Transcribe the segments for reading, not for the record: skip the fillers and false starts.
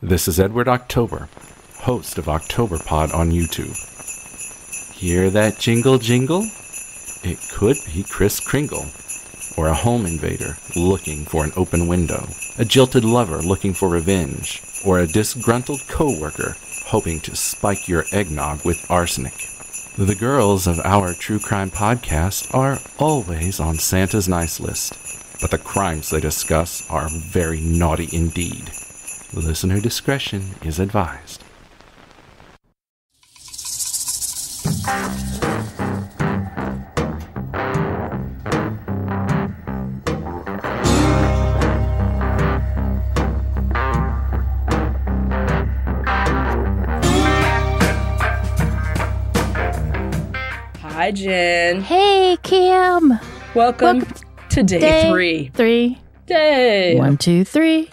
This is Edward October, host of October Pod on YouTube. Hear that jingle jingle? It could be Kris Kringle, or a home invader looking for an open window, a jilted lover looking for revenge, or a disgruntled coworker hoping to spike your eggnog with arsenic. The girls of our true crime podcast are always on Santa's nice list, but the crimes they discuss are very naughty indeed. Listener discretion is advised. Hi, Jen. Hey, Kim. Welcome to day 3. 3. Day. 1, 2, 3.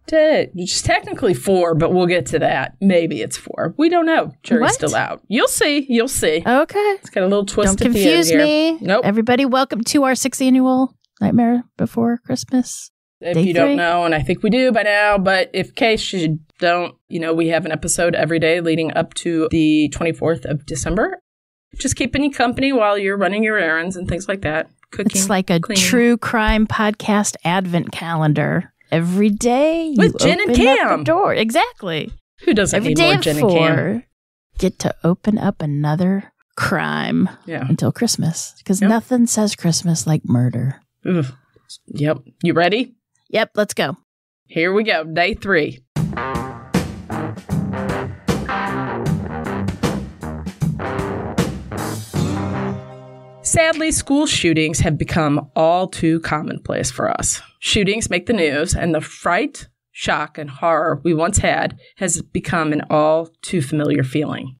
Day. It's technically 4, but we'll get to that. Maybe it's 4. We don't know. Jury's still out. You'll see. You'll see. Okay. It's got a little twist Don't at the end confuse here. me. Nope. Everybody, welcome to our 6th annual Nightmare Before Christmas. If Day you 3. don't know, and I think we do by now, but in case you don't, we have an episode every day leading up to the 24th of December. Just keeping you company while you're running your errands and things like that. Cooking, It's like a cleaning. true crime podcast advent calendar. Every day you With Jen and open up Cam. the door. Exactly. Who doesn't Every need day more of Jen and Cam? 4, get to open up another crime until Christmas. Because nothing says Christmas like murder. Ugh. Yep. You ready? Yep, let's go. Here we go. Day 3. Sadly, school shootings have become all too commonplace for us. Shootings make the news, and the fright, shock, and horror we once had has become an all too familiar feeling.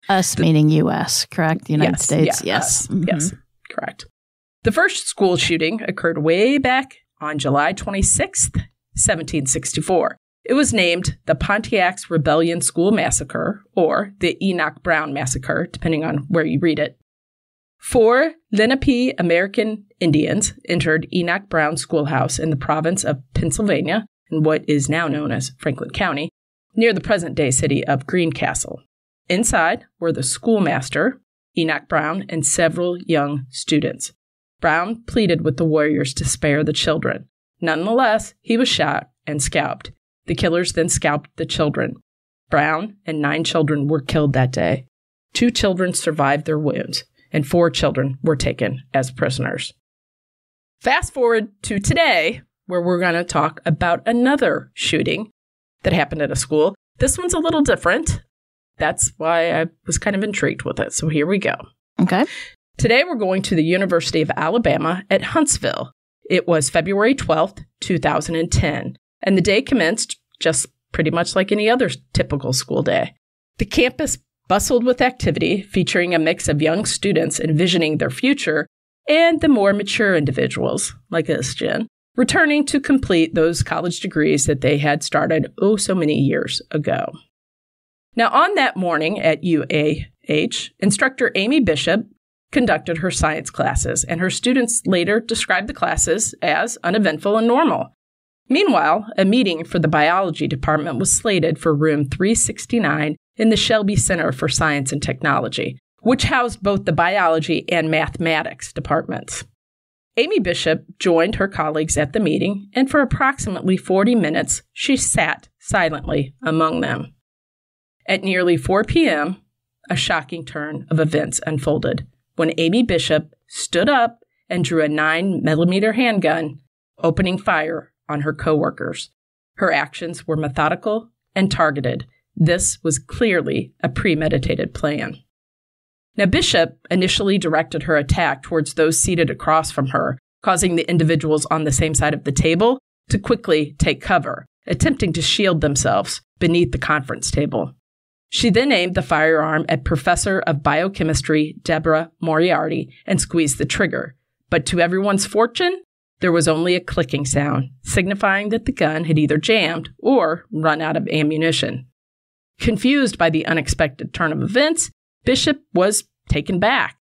Us meaning U.S., correct? The United States? Yeah, yes. us. Yes, correct. The first school shooting occurred way back on July 26th, 1764. It was named the Pontiac's Rebellion School Massacre, or the Enoch Brown Massacre, depending on where you read it. 4 Lenape American Indians entered Enoch Brown Schoolhouse in the province of Pennsylvania, in what is now known as Franklin County, near the present-day city of Greencastle. Inside were the schoolmaster, Enoch Brown, and several young students. Brown pleaded with the warriors to spare the children. Nonetheless, he was shot and scalped. The killers then scalped the children. Brown and 9 children were killed that day. 2 children survived their wounds, and 4 children were taken as prisoners. Fast forward to today, where we're going to talk about another shooting that happened at a school. This one's a little different. That's why I was kind of intrigued with it. So here we go. Okay. Today, we're going to the University of Alabama at Huntsville. It was February 12th, 2010, and the day commenced just pretty much like any other typical school day. The campus bustled with activity, featuring a mix of young students envisioning their future and the more mature individuals, like us, Jen, returning to complete those college degrees that they had started so many years ago. Now, on that morning at UAH, Instructor Amy Bishop conducted her science classes, and her students later described the classes as uneventful and normal. Meanwhile, a meeting for the biology department was slated for room 369 in the Shelby Center for Science and Technology, which housed both the biology and mathematics departments. Amy Bishop joined her colleagues at the meeting, and for approximately 40 minutes, she sat silently among them. At nearly 4 p.m., a shocking turn of events unfolded when Amy Bishop stood up and drew a 9mm handgun, opening fire on her coworkers. Her actions were methodical and targeted. This was clearly a premeditated plan. Now, Bishop initially directed her attack towards those seated across from her, causing the individuals on the same side of the table to quickly take cover, attempting to shield themselves beneath the conference table. She then aimed the firearm at Professor of Biochemistry Deborah Moriarty and squeezed the trigger. But to everyone's fortune, there was only a clicking sound, signifying that the gun had either jammed or run out of ammunition. Confused by the unexpected turn of events, Bishop was taken back.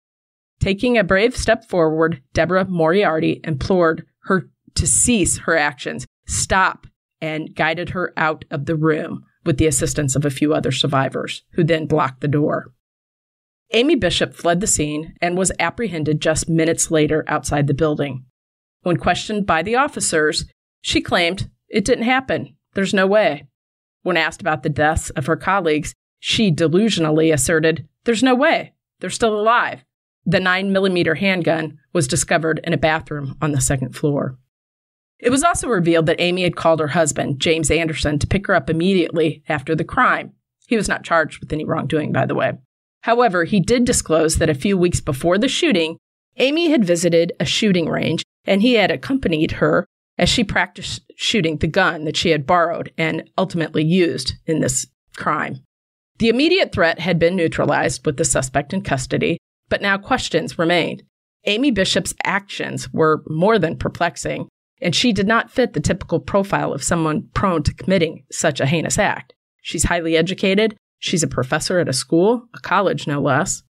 Taking a brave step forward, Deborah Moriarty implored her to cease her actions, stop, and guided her out of the room, with the assistance of a few other survivors, who then blocked the door. Amy Bishop fled the scene and was apprehended just minutes later outside the building. When questioned by the officers, she claimed, "It didn't happen. There's no way." When asked about the deaths of her colleagues, she delusionally asserted, "There's no way. They're still alive." The 9mm handgun was discovered in a bathroom on the second floor. It was also revealed that Amy had called her husband, James Anderson, to pick her up immediately after the crime. He was not charged with any wrongdoing, by the way. However, he did disclose that a few weeks before the shooting, Amy had visited a shooting range, and he had accompanied her as she practiced shooting the gun that she had borrowed and ultimately used in this crime. The immediate threat had been neutralized with the suspect in custody, but now questions remained. Amy Bishop's actions were more than perplexing, and she did not fit the typical profile of someone prone to committing such a heinous act. She's highly educated. She's a professor at a school, a college no less.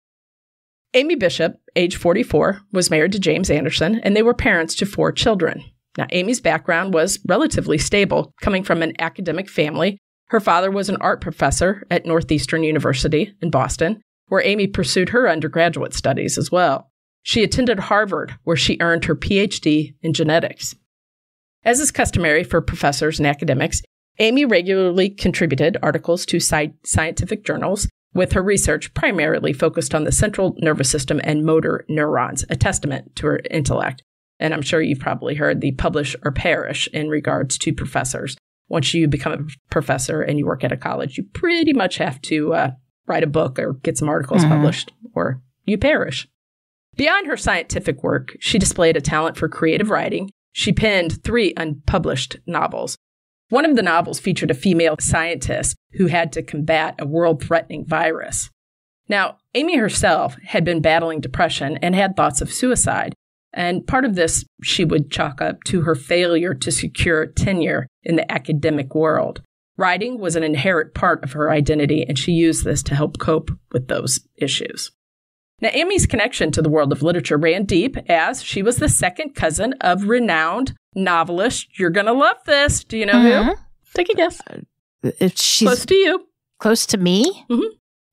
Amy Bishop, age 44, was married to James Anderson, and they were parents to 4 children. Now, Amy's background was relatively stable, coming from an academic family. Her father was an art professor at Northeastern University in Boston, where Amy pursued her undergraduate studies as well. She attended Harvard, where she earned her PhD in genetics. As is customary for professors and academics, Amy regularly contributed articles to scientific journals, with her research primarily focused on the central nervous system and motor neurons, a testament to her intellect. And I'm sure you've probably heard the publish or perish in regards to professors. Once you become a professor and you work at a college, you pretty much have to write a book or get some articles published, or you perish. Beyond her scientific work, she displayed a talent for creative writing. She penned 3 unpublished novels. One of the novels featured a female scientist who had to combat a world-threatening virus. Now, Amy herself had been battling depression and had thoughts of suicide, and part of this she would chalk up to her failure to secure tenure in the academic world. Writing was an inherent part of her identity, and she used this to help cope with those issues. Now, Amy's connection to the world of literature ran deep, as she was the second cousin of renowned novelist. You're going to love this. Do you know who? Take a guess. If she's close to you. Close to me?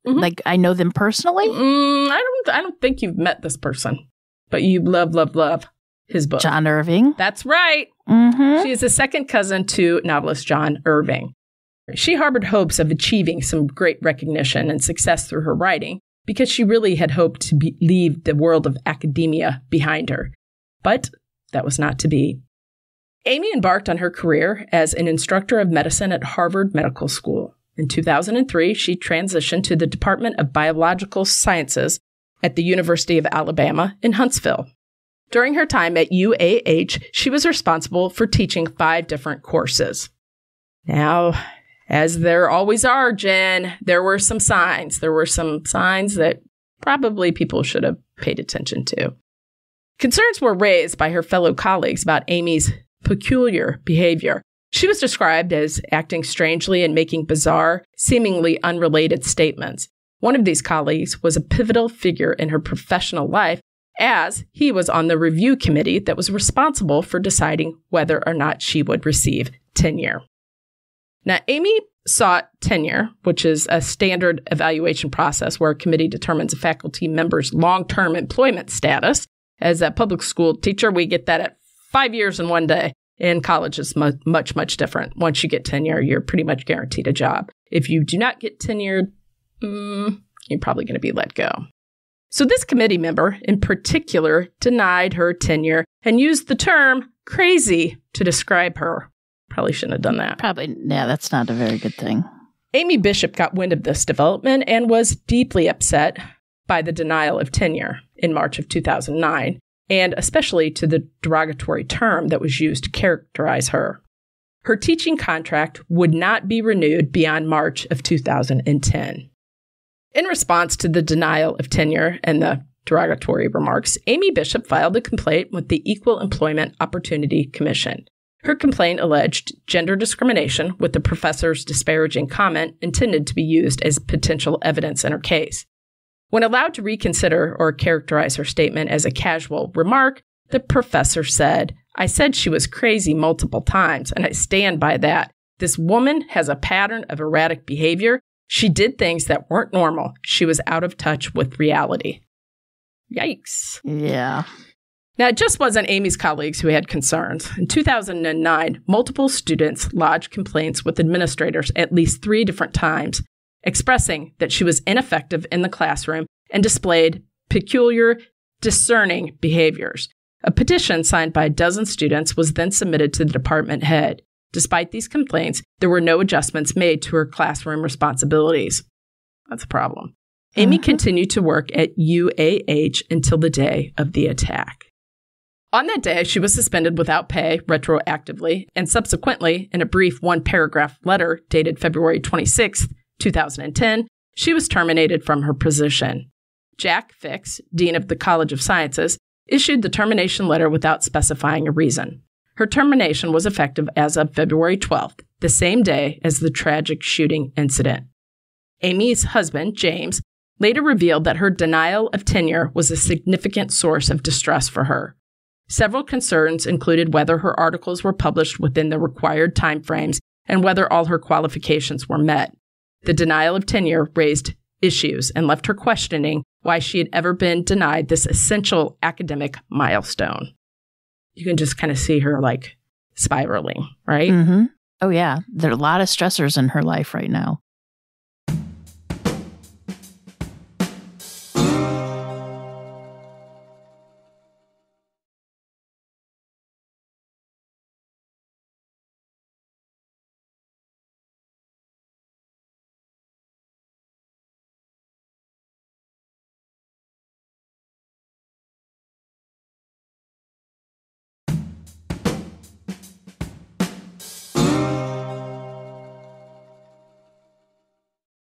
Like, I know them personally? I don't think you've met this person, but you love his book. John Irving. That's right. She is the second cousin to novelist John Irving. She harbored hopes of achieving some great recognition and success through her writing, because she really had hoped to leave the world of academia behind her. But that was not to be. Amy embarked on her career as an instructor of medicine at Harvard Medical School. In 2003, she transitioned to the Department of Biological Sciences at the University of Alabama in Huntsville. During her time at UAH, she was responsible for teaching 5 different courses. Now, as there always are, Jen, there were some signs. There were some signs that probably people should have paid attention to. Concerns were raised by her fellow colleagues about Amy's peculiar behavior. She was described as acting strangely and making bizarre, seemingly unrelated statements. One of these colleagues was a pivotal figure in her professional life, as he was on the review committee that was responsible for deciding whether or not she would receive tenure. Now, Amy sought tenure, which is a standard evaluation process where a committee determines a faculty member's long-term employment status. As a public school teacher, we get that at 5 years and 1 day. In college, it's much different. Once you get tenure, you're pretty much guaranteed a job. If you do not get tenured, you're probably going to be let go. So this committee member in particular denied her tenure and used the term crazy to describe her. Probably shouldn't have done that. Probably, yeah, that's not a very good thing. Amy Bishop got wind of this development and was deeply upset by the denial of tenure in March of 2009, and especially to the derogatory term that was used to characterize her. Her teaching contract would not be renewed beyond March of 2010. In response to the denial of tenure and the derogatory remarks, Amy Bishop filed a complaint with the Equal Employment Opportunity Commission. Her complaint alleged gender discrimination, with the professor's disparaging comment intended to be used as potential evidence in her case. When allowed to reconsider or characterize her statement as a casual remark, the professor said, "I said she was crazy multiple times, and I stand by that. This woman has a pattern of erratic behavior. She did things that weren't normal. She was out of touch with reality. Yikes. Yeah. Now, it just wasn't Amy's colleagues who had concerns. In 2009, multiple students lodged complaints with administrators at least 3 different times, expressing that she was ineffective in the classroom and displayed peculiar, discerning behaviors. A petition signed by a dozen students was then submitted to the department head. Despite these complaints, there were no adjustments made to her classroom responsibilities. That's a problem. Amy continued to work at UAH until the day of the attack. On that day, she was suspended without pay retroactively, and subsequently, in a brief 1-paragraph letter dated February 26, 2010, she was terminated from her position. Jack Fix, Dean of the College of Sciences, issued the termination letter without specifying a reason. Her termination was effective as of February 12th, the same day as the tragic shooting incident. Amy's husband, James, later revealed that her denial of tenure was a significant source of distress for her. Several concerns included whether her articles were published within the required timeframes and whether all her qualifications were met. The denial of tenure raised issues and left her questioning why she had ever been denied this essential academic milestone. You can just kind of see her like spiraling, right? Mm-hmm. Oh, yeah. There are a lot of stressors in her life right now.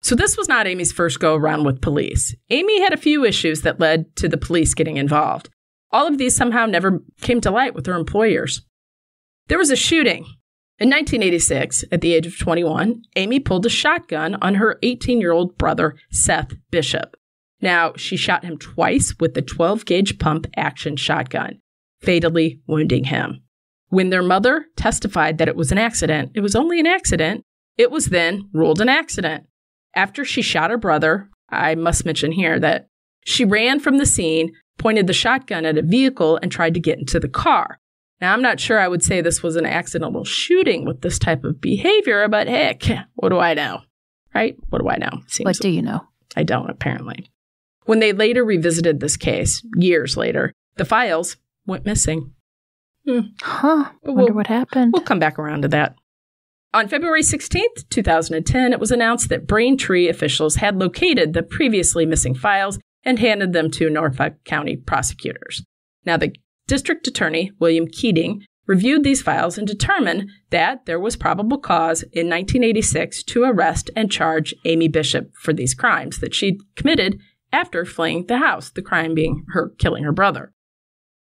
So this was not Amy's first go-around with police. Amy had a few issues that led to the police getting involved. All of these somehow never came to light with her employers. There was a shooting. In 1986, at the age of 21, Amy pulled a shotgun on her 18-year-old brother, Seth Bishop. Now, she shot him twice with the 12-gauge pump-action shotgun, fatally wounding him. When their mother testified that it was an accident, it was only an accident, it was then ruled an accident. After she shot her brother, I must mention here that she ran from the scene, pointed the shotgun at a vehicle, and tried to get into the car. Now, I'm not sure I would say this was an accidental shooting with this type of behavior, but heck, what do I know? Right? What do I know? What do you know? I don't, apparently. When they later revisited this case, years later, the files went missing. I wonder what happened. We'll come back around to that. On February 16th, 2010, it was announced that Braintree officials had located the previously missing files and handed them to Norfolk County prosecutors. Now, the district attorney, William Keating, reviewed these files and determined that there was probable cause in 1986 to arrest and charge Amy Bishop for these crimes that she'd committed after fleeing the house, the crime being her killing her brother.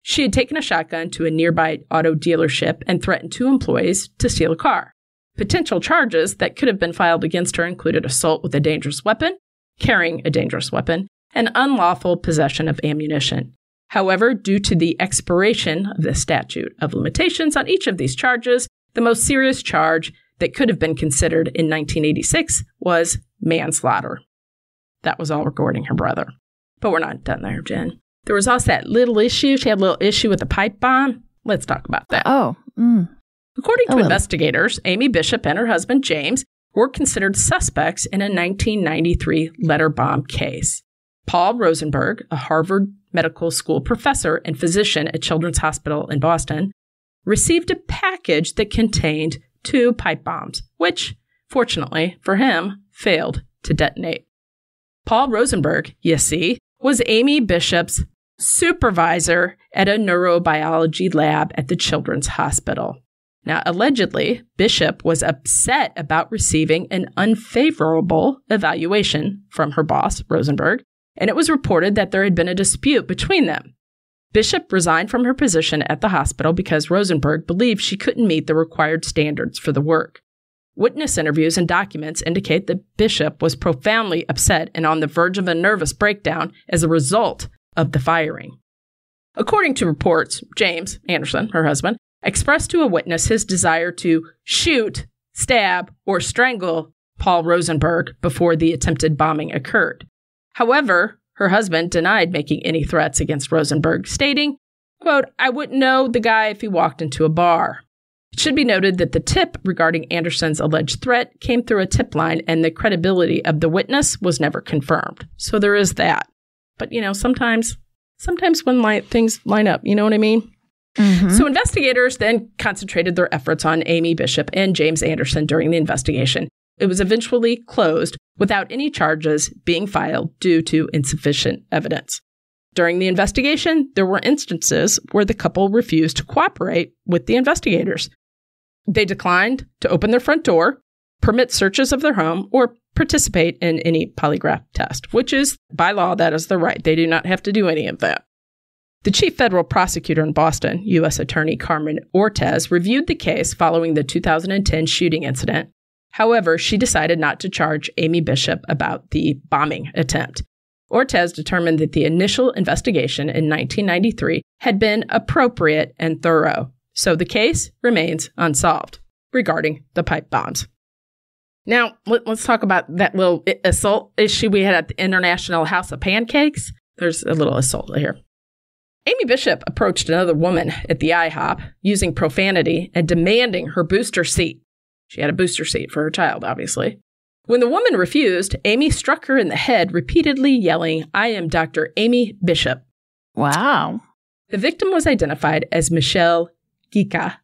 She had taken a shotgun to a nearby auto dealership and threatened 2 employees to steal a car. Potential charges that could have been filed against her included assault with a dangerous weapon, carrying a dangerous weapon, and unlawful possession of ammunition. However, due to the expiration of the statute of limitations on each of these charges, the most serious charge that could have been considered in 1986 was manslaughter. That was all regarding her brother. But we're not done there, Jen. There was also that little issue. She had a little issue with the pipe bomb. Let's talk about that. According to investigators, Amy Bishop and her husband, James, were considered suspects in a 1993 letter bomb case. Paul Rosenberg, a Harvard Medical School professor and physician at Children's Hospital in Boston, received a package that contained 2 pipe bombs, which, fortunately for him, failed to detonate. Paul Rosenberg, you see, was Amy Bishop's supervisor at a neurobiology lab at the Children's Hospital. Now, allegedly, Bishop was upset about receiving an unfavorable evaluation from her boss, Rosenberg, and it was reported that there had been a dispute between them. Bishop resigned from her position at the hospital because Rosenberg believed she couldn't meet the required standards for the work. Witness interviews and documents indicate that Bishop was profoundly upset and on the verge of a nervous breakdown as a result of the firing. According to reports, James Anderson, her husband, expressed to a witness his desire to shoot stab, or strangle Paul Rosenberg before the attempted bombing occurred. However, her husband denied making any threats against Rosenberg, stating, quote, "I wouldn't know the guy if he walked into a bar." It should be noted that the tip regarding Anderson's alleged threat came through a tip line and the credibility of the witness was never confirmed. So there is that. But, sometimes when things line up, you know what I mean? Mm-hmm. So investigators then concentrated their efforts on Amy Bishop and James Anderson during the investigation. It was eventually closed without any charges being filed due to insufficient evidence. During the investigation, there were instances where the couple refused to cooperate with the investigators. They declined to open their front door, permit searches of their home, or participate in any polygraph test, which is, by law, that is their right. They do not have to do any of that. The chief federal prosecutor in Boston, U.S. Attorney Carmen Ortiz, reviewed the case following the 2010 shooting incident. However, she decided not to charge Amy Bishop about the bombing attempt. Ortiz determined that the initial investigation in 1993 had been appropriate and thorough, so the case remains unsolved regarding the pipe bombs. Now, let's talk about that little assault issue we had at the International House of Pancakes. There's a little assault here. Amy Bishop approached another woman at the IHOP using profanity and demanding her booster seat. She had a booster seat for her child, obviously. When the woman refused, Amy struck her in the head, repeatedly yelling, "I am Dr. Amy Bishop." Wow. The victim was identified as Michelle Gika.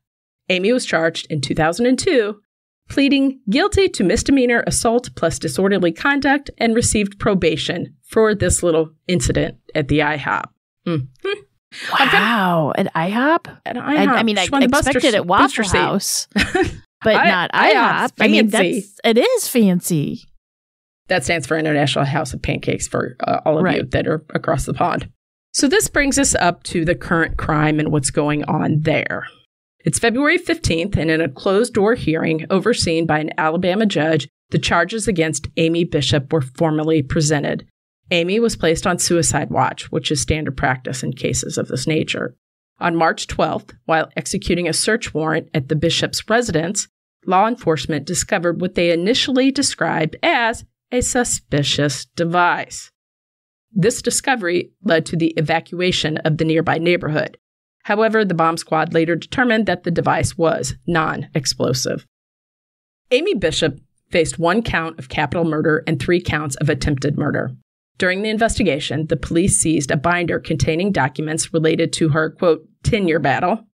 Amy was charged in 2002, pleading guilty to misdemeanor assault plus disorderly conduct and received probation for this little incident at the IHOP. Mm-hmm. Wow. At IHOP? At IHOP. I expected at Waffle House, but not IHOP. I mean, it is fancy. That stands for International House of Pancakes for all of you that are across the pond. So this brings us up to the current crime and what's going on there. It's February 15th, and in a closed-door hearing overseen by an Alabama judge, the charges against Amy Bishop were formally presented. Amy was placed on suicide watch, which is standard practice in cases of this nature. On March 12th, while executing a search warrant at the Bishop's residence, law enforcement discovered what they initially described as a suspicious device. This discovery led to the evacuation of the nearby neighborhood. However, the bomb squad later determined that the device was non-explosive. Amy Bishop faced 1 count of capital murder and 3 counts of attempted murder. During the investigation, the police seized a binder containing documents related to her, quote, tenure battle,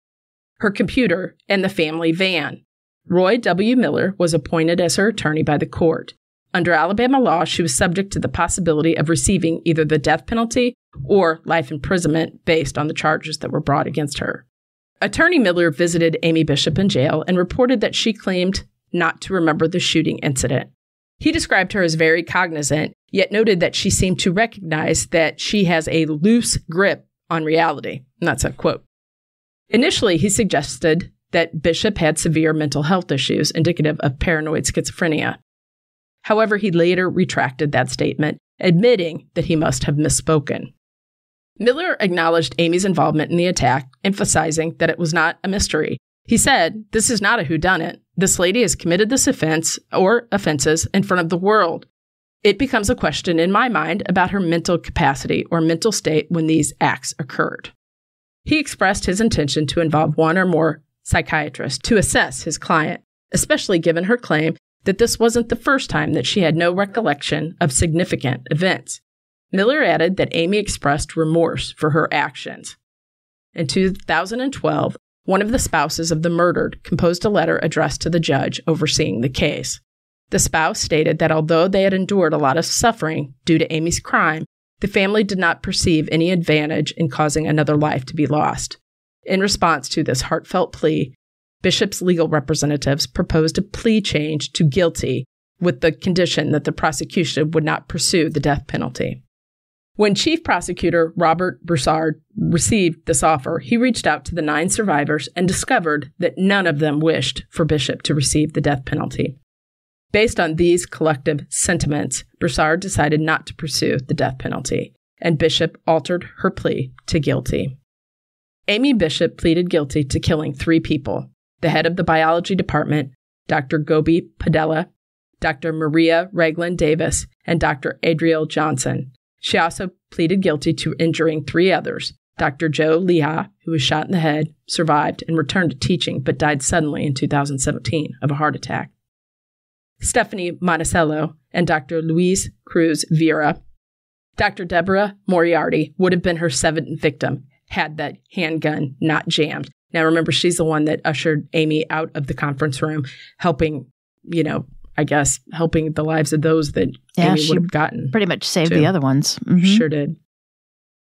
her computer, and the family van. Roy W. Miller was appointed as her attorney by the court. Under Alabama law, she was subject to the possibility of receiving either the death penalty or life imprisonment based on the charges that were brought against her. Attorney Miller visited Amy Bishop in jail and reported that she claimed not to remember the shooting incident. He described her as very cognizant, yet noted that she seemed to recognize that she has a loose grip on reality. And that's a quote. Initially, he suggested that Bishop had severe mental health issues indicative of paranoid schizophrenia. However, he later retracted that statement, admitting that he must have misspoken. Miller acknowledged Amy's involvement in the attack, emphasizing that it was not a mystery. He said, "This is not a whodunit. This lady has committed this offense or offenses in front of the world. It becomes a question in my mind about her mental capacity or mental state when these acts occurred." He expressed his intention to involve 1 or more psychiatrists to assess his client, especially given her claim that this wasn't the first time that she had no recollection of significant events. Miller added that Amy expressed remorse for her actions. In 2012, one of the spouses of the murdered composed a letter addressed to the judge overseeing the case. The spouse stated that although they had endured a lot of suffering due to Amy's crime, the family did not perceive any advantage in causing another life to be lost. In response to this heartfelt plea, Bishop's legal representatives proposed a plea change to guilty with the condition that the prosecution would not pursue the death penalty. When Chief Prosecutor Robert Broussard received this offer, he reached out to the 9 survivors and discovered that none of them wished for Bishop to receive the death penalty. Based on these collective sentiments, Broussard decided not to pursue the death penalty, and Bishop altered her plea to guilty. Amy Bishop pleaded guilty to killing 3 people: the head of the biology department, Dr. Gobi Padella, Dr. Maria Ragland Davis, and Dr. Adriel Johnson. She also pleaded guilty to injuring 3 others. Dr. Joe Leha, who was shot in the head, survived and returned to teaching, but died suddenly in 2017 of a heart attack. Stephanie Monticello and Dr. Luis Cruz Vera. Dr. Deborah Moriarty would have been her 7th victim had that handgun not jammed. Now, remember, she's the one that ushered Amy out of the conference room, helping, helping the lives of those that Amy would have gotten. Pretty much saved the other ones. Mm-hmm. Sure did.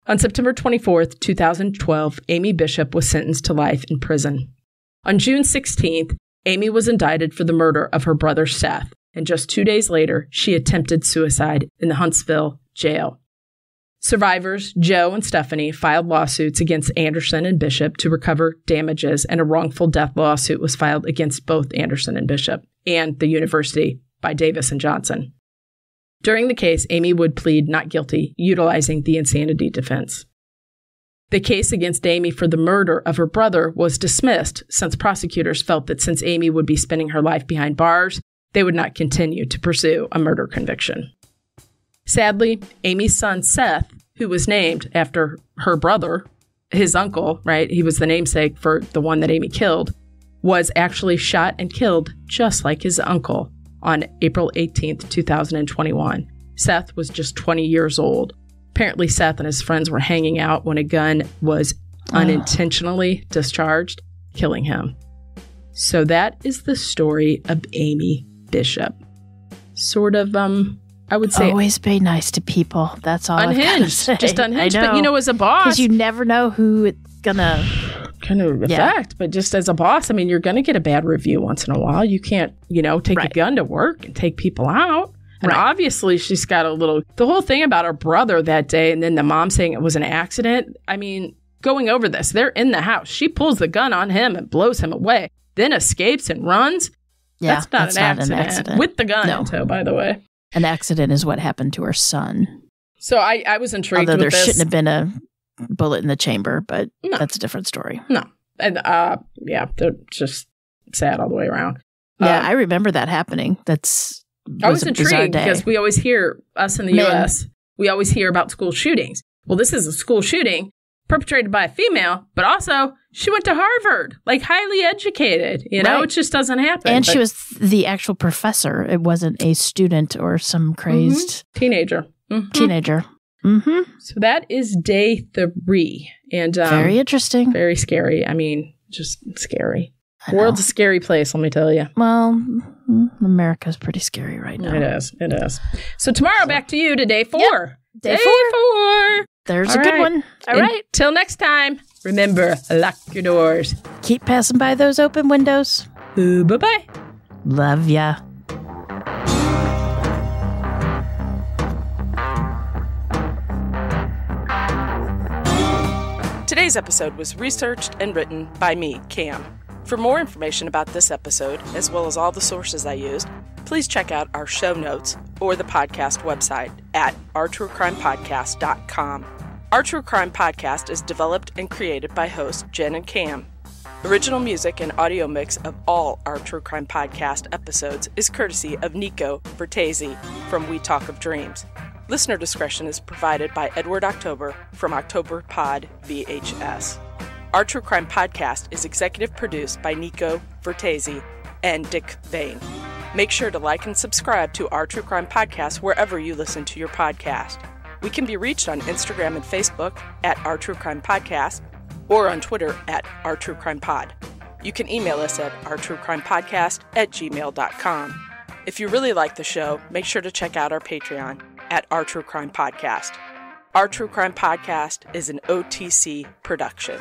On September 24th, 2012, Amy Bishop was sentenced to life in prison. On June 16th, Amy was indicted for the murder of her brother Seth, and just 2 days later, she attempted suicide in the Huntsville jail. Survivors, Joe and Stephanie, filed lawsuits against Anderson and Bishop to recover damages, and a wrongful death lawsuit was filed against both Anderson and Bishop and the university by Davis and Johnson. During the case, Amy would plead not guilty, utilizing the insanity defense. The case against Amy for the murder of her brother was dismissed since prosecutors felt that since Amy would be spending her life behind bars, they would not continue to pursue a murder conviction. Sadly, Amy's son Seth, who was named after her brother, his uncle, right? He was the namesake for the one that Amy killed, was actually shot and killed just like his uncle on April 18th, 2021. Seth was just 20 years old. Apparently, Seth and his friends were hanging out when a gun was unintentionally discharged, killing him. So that is the story of Amy Bishop. Sort of, I would say... Always be nice to people. That's all unhinged. Just unhinged. But, as a boss... Because you never know who it's going to... kind of affect, but just as a boss, you're going to get a bad review once in a while. You can't, take a gun to work and take people out. And obviously she's got the whole thing about her brother that day and then the mom saying it was an accident. Going over this, they're in the house. She pulls the gun on him and blows him away, then escapes and runs. Yeah, that's not an accident. With the gun in tow, by the way. An accident is what happened to her son. So I was intrigued Although with there this. shouldn't have been a bullet in the chamber, but that's a different story. No. And they're just sad all the way around. Yeah, I remember that happening. I was intrigued because we always hear, us in the U.S., we always hear about school shootings. Well, this is a school shooting perpetrated by a female, but also she went to Harvard, highly educated. It just doesn't happen. And she was the actual professor. It wasn't a student or some crazed teenager. Mm-hmm. Teenager. Mm-hmm. So that is day 3. And very interesting. Very scary. Just scary. The world's a scary place, let me tell you. Well, America's pretty scary right now. It is. So tomorrow, back to you to day 4. Yep. Day 4. There's a good one. All right. Till next time, remember, lock your doors. Keep passing by those open windows. Bye-bye. Love ya. Today's episode was researched and written by me, Cam. For more information about this episode, as well as all the sources I used, please check out our show notes or the podcast website at ourtruecrimepodcast.com. Our True Crime Podcast is developed and created by hosts Jen and Cam. Original music and audio mix of all our True Crime Podcast episodes is courtesy of Nico Vertesi from We Talk of Dreams. Listener discretion is provided by Edward October from October Pod VHS. Our True Crime Podcast is executive produced by Nico Vertesi and Dick Vane. Make sure to like and subscribe to Our True Crime Podcast wherever you listen to your podcast. We can be reached on Instagram and Facebook at Our True Crime Podcast or on Twitter at Our True Crime Pod. You can email us at ourtruecrimepodcast@gmail.com. If you really like the show, make sure to check out our Patreon at Our True Crime Podcast. Our True Crime Podcast is an OTC production.